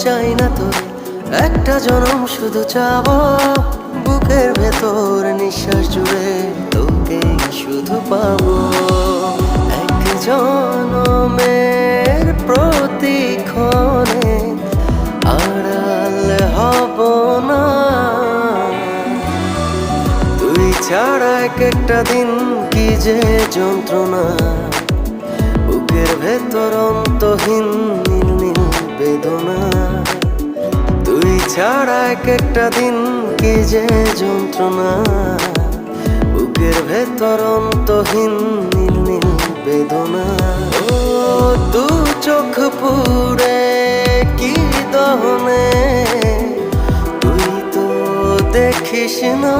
চাই না তোর, একটা জনম শুধু চাবো, বুকের ভেতর নিঃশ্বাস জুড়ে তোকে শুধু পাবো। এক জনমের প্রতিক্ষণে আড়াল হব না, তুই ছাড়া এক একটা দিন কি যে যন্ত্রণা, বুকের ভেতর অন্তহীন নীল নীল বেদনা। তুই ছাড়া এক একটা দিন কি যে যন্ত্রণা, বুকের ভেতর অন্তহীন নীল নীল বেদনা। ও দু চোখ পুড়ে কি দহনে, তুই তো দেখিস না।